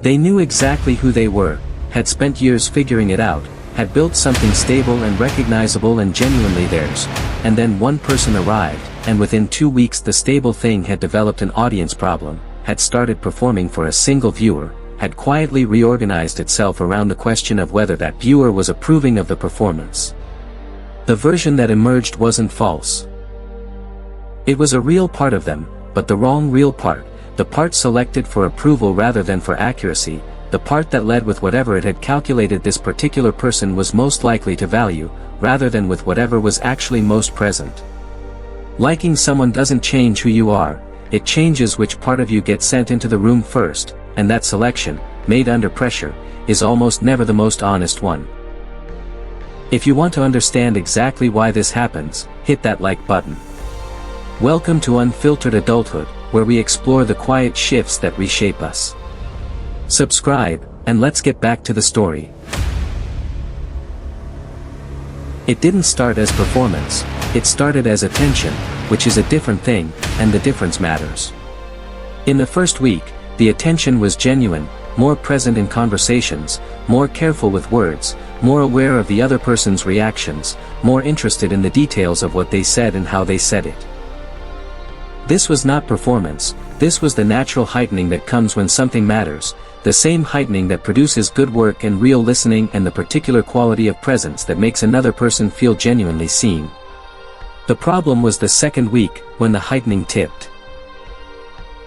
They knew exactly who they were, had spent years figuring it out, had built something stable and recognizable and genuinely theirs, and then one person arrived, and within 2 weeks the stable thing had developed an audience problem, had started performing for a single viewer, had quietly reorganized itself around the question of whether that viewer was approving of the performance. The version that emerged wasn't false. It was a real part of them, but the wrong real part, the part selected for approval rather than for accuracy, the part that led with whatever it had calculated this particular person was most likely to value, rather than with whatever was actually most present. Liking someone doesn't change who you are, it changes which part of you gets sent into the room first, and that selection, made under pressure, is almost never the most honest one. If you want to understand exactly why this happens, hit that like button. Welcome to Unfiltered Adulthood, where we explore the quiet shifts that reshape us. Subscribe, and let's get back to the story. It didn't start as performance, it started as attention, which is a different thing, and the difference matters. In the first week, the attention was genuine, more present in conversations, more careful with words, more aware of the other person's reactions, more interested in the details of what they said and how they said it. This was not performance, this was the natural heightening that comes when something matters, the same heightening that produces good work and real listening and the particular quality of presence that makes another person feel genuinely seen. The problem was the second week, when the heightening tipped.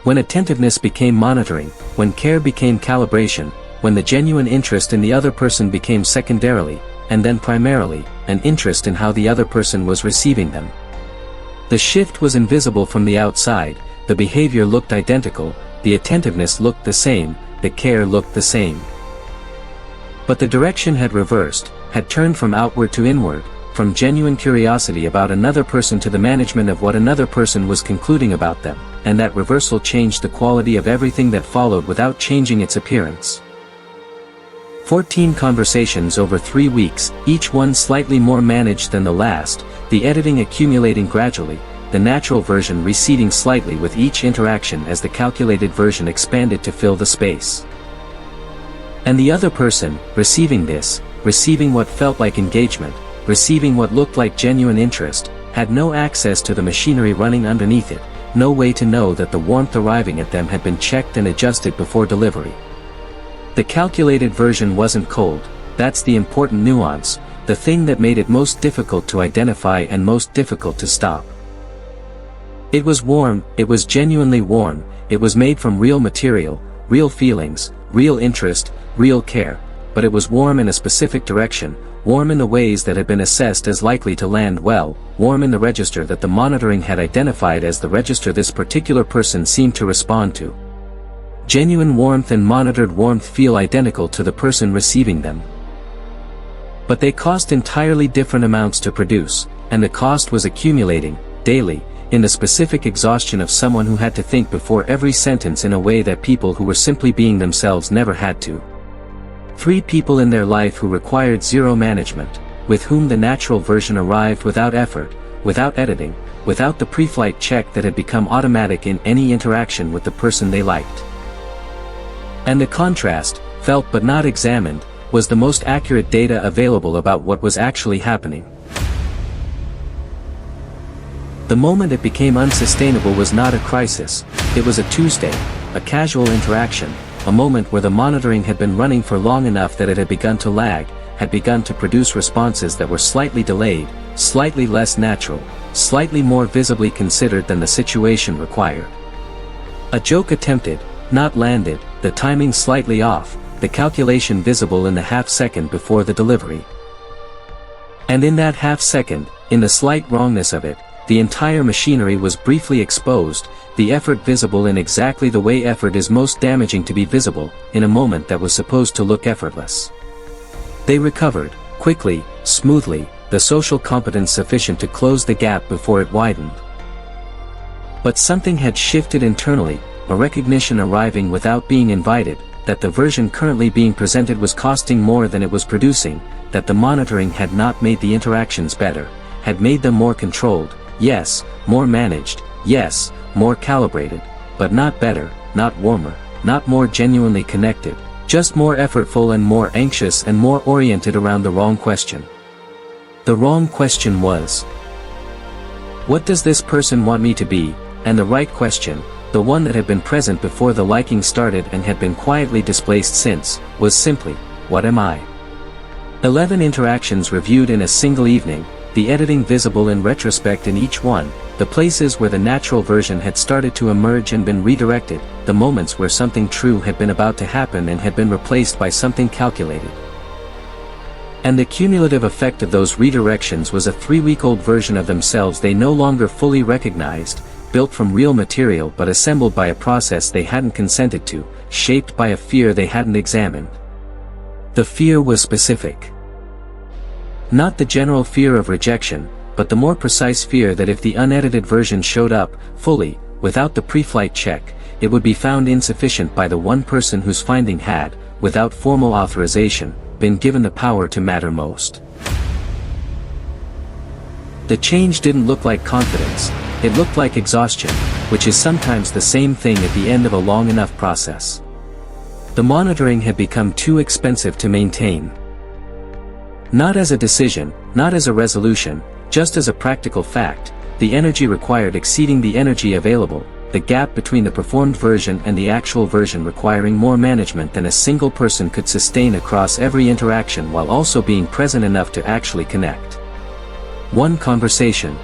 When attentiveness became monitoring, when care became calibration, when the genuine interest in the other person became secondarily, and then primarily, an interest in how the other person was receiving them. The shift was invisible from the outside, the behavior looked identical, the attentiveness looked the same, the care looked the same. But the direction had reversed, had turned from outward to inward, from genuine curiosity about another person to the management of what another person was concluding about them, and that reversal changed the quality of everything that followed without changing its appearance. 14 conversations over 3 weeks, each one slightly more managed than the last, the editing accumulating gradually, the natural version receding slightly with each interaction as the calculated version expanded to fill the space. And the other person, receiving this, receiving what felt like engagement, receiving what looked like genuine interest, had no access to the machinery running underneath it, no way to know that the warmth arriving at them had been checked and adjusted before delivery. The calculated version wasn't cold, that's the important nuance, the thing that made it most difficult to identify and most difficult to stop. It was warm, it was genuinely warm, it was made from real material, real feelings, real interest, real care, but it was warm in a specific direction, warm in the ways that had been assessed as likely to land well, warm in the register that the monitoring had identified as the register this particular person seemed to respond to. Genuine warmth and monitored warmth feel identical to the person receiving them. But they cost entirely different amounts to produce, and the cost was accumulating, daily, in the specific exhaustion of someone who had to think before every sentence in a way that people who were simply being themselves never had to. 3 people in their life who required zero management, with whom the natural version arrived without effort, without editing, without the pre-flight check that had become automatic in any interaction with the person they liked. And the contrast, felt but not examined, was the most accurate data available about what was actually happening. The moment it became unsustainable was not a crisis, it was a Tuesday, a casual interaction, a moment where the monitoring had been running for long enough that it had begun to lag, had begun to produce responses that were slightly delayed, slightly less natural, slightly more visibly considered than the situation required. A joke attempted, not landed, the timing slightly off, the calculation visible in the half-second before the delivery. And in that half-second, in the slight wrongness of it, the entire machinery was briefly exposed, the effort visible in exactly the way effort is most damaging to be visible, in a moment that was supposed to look effortless. They recovered, quickly, smoothly, the social competence sufficient to close the gap before it widened. But something had shifted internally, a recognition arriving without being invited, that the version currently being presented was costing more than it was producing, that the monitoring had not made the interactions better, had made them more controlled, yes, more managed, yes, more calibrated, but not better, not warmer, not more genuinely connected, Just more effortful and more anxious and more oriented around the wrong question. The wrong question was, what does this person want me to be? And the right question, the one that had been present before the liking started and had been quietly displaced since, was simply, what am I? 11 interactions reviewed in a single evening, the editing visible in retrospect in each one, the places where the natural version had started to emerge and been redirected, the moments where something true had been about to happen and had been replaced by something calculated. And the cumulative effect of those redirections was a 3-week-old version of themselves they no longer fully recognized, built from real material but assembled by a process they hadn't consented to, shaped by a fear they hadn't examined. The fear was specific. Not the general fear of rejection, but the more precise fear that if the unedited version showed up, fully, without the pre-flight check, it would be found insufficient by the one person whose finding had, without formal authorization, been given the power to matter most. The change didn't look like confidence, it looked like exhaustion, which is sometimes the same thing at the end of a long enough process. The monitoring had become too expensive to maintain. Not as a decision, not as a resolution, just as a practical fact, the energy required exceeding the energy available, the gap between the performed version and the actual version requiring more management than a single person could sustain across every interaction while also being present enough to actually connect. One conversation.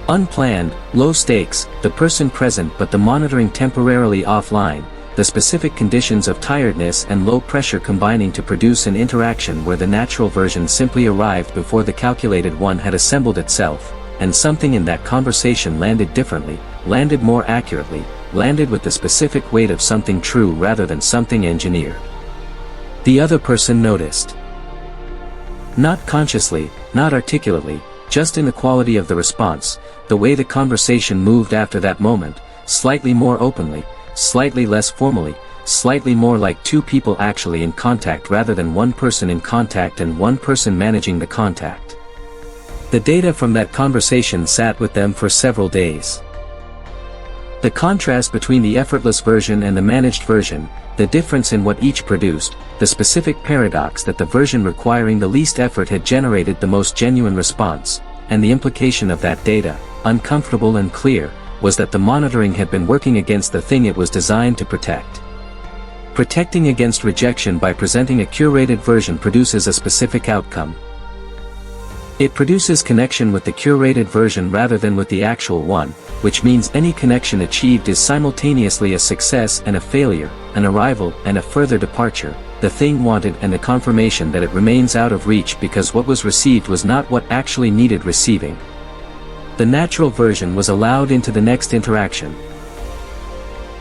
Unplanned, low stakes, the person present but the monitoring temporarily offline, the specific conditions of tiredness and low pressure combining to produce an interaction where the natural version simply arrived before the calculated one had assembled itself, and something in that conversation landed differently, landed more accurately, landed with the specific weight of something true rather than something engineered. The other person noticed. Not consciously, not articulately, just in the quality of the response, the way the conversation moved after that moment, slightly more openly, slightly less formally, slightly more like two people actually in contact rather than one person in contact and one person managing the contact. The data from that conversation sat with them for several days. The contrast between the effortless version and the managed version, the difference in what each produced, the specific paradox that the version requiring the least effort had generated the most genuine response, and the implication of that data, uncomfortable and clear, was that the monitoring had been working against the thing it was designed to protect. Protecting against rejection by presenting a curated version produces a specific outcome. It produces connection with the curated version rather than with the actual one, which means any connection achieved is simultaneously a success and a failure, an arrival and a further departure, the thing wanted and a confirmation that it remains out of reach because what was received was not what actually needed receiving. The natural version was allowed into the next interaction.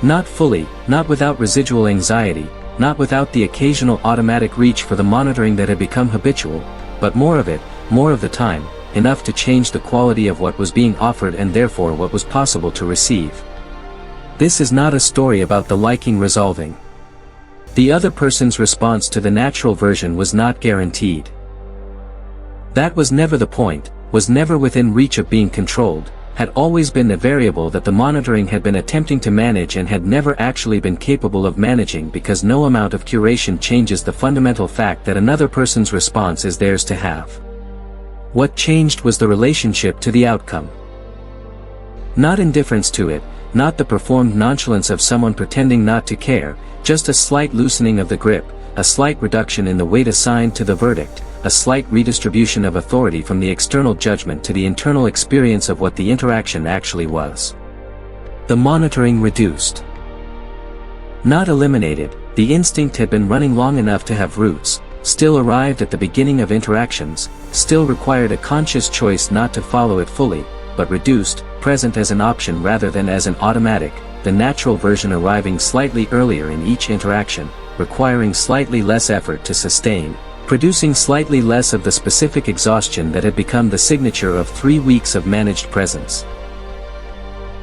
Not fully, not without residual anxiety, not without the occasional automatic reach for the monitoring that had become habitual, but more of it, more of the time, enough to change the quality of what was being offered and therefore what was possible to receive. This is not a story about the liking resolving. The other person's response to the natural version was not guaranteed. That was never the point, was never within reach of being controlled, had always been the variable that the monitoring had been attempting to manage and had never actually been capable of managing because no amount of curation changes the fundamental fact that another person's response is theirs to have. What changed was the relationship to the outcome. Not indifference to it, not the performed nonchalance of someone pretending not to care, just a slight loosening of the grip, a slight reduction in the weight assigned to the verdict, a slight redistribution of authority from the external judgment to the internal experience of what the interaction actually was. The monitoring reduced. Not eliminated, the instinct had been running long enough to have roots, still arrived at the beginning of interactions, still required a conscious choice not to follow it fully, but reduced, present as an option rather than as an automatic, the natural version arriving slightly earlier in each interaction, requiring slightly less effort to sustain, producing slightly less of the specific exhaustion that had become the signature of 3 weeks of managed presence.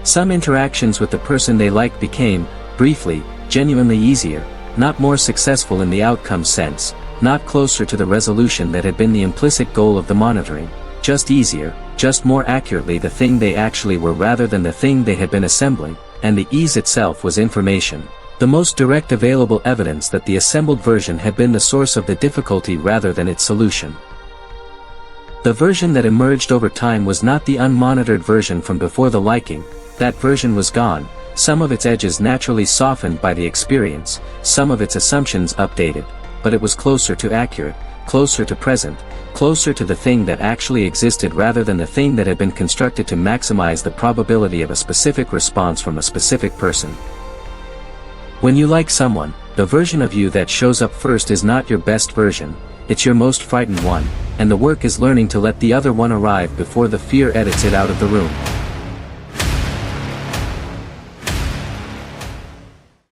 Some interactions with the person they liked became, briefly, genuinely easier, not more successful in the outcome sense, not closer to the resolution that had been the implicit goal of the monitoring, just easier, just more accurately the thing they actually were rather than the thing they had been assembling, and the ease itself was information, The most direct available evidence that the assembled version had been the source of the difficulty rather than its solution. The version that emerged over time was not the unmonitored version from before the liking. That version was gone, some of its edges naturally softened by the experience, some of its assumptions updated, but it was closer to accurate, closer to present, closer to the thing that actually existed rather than the thing that had been constructed to maximize the probability of a specific response from a specific person. When you like someone, the version of you that shows up first is not your best version, it's your most frightened one, and the work is learning to let the other one arrive before the fear edits it out of the room.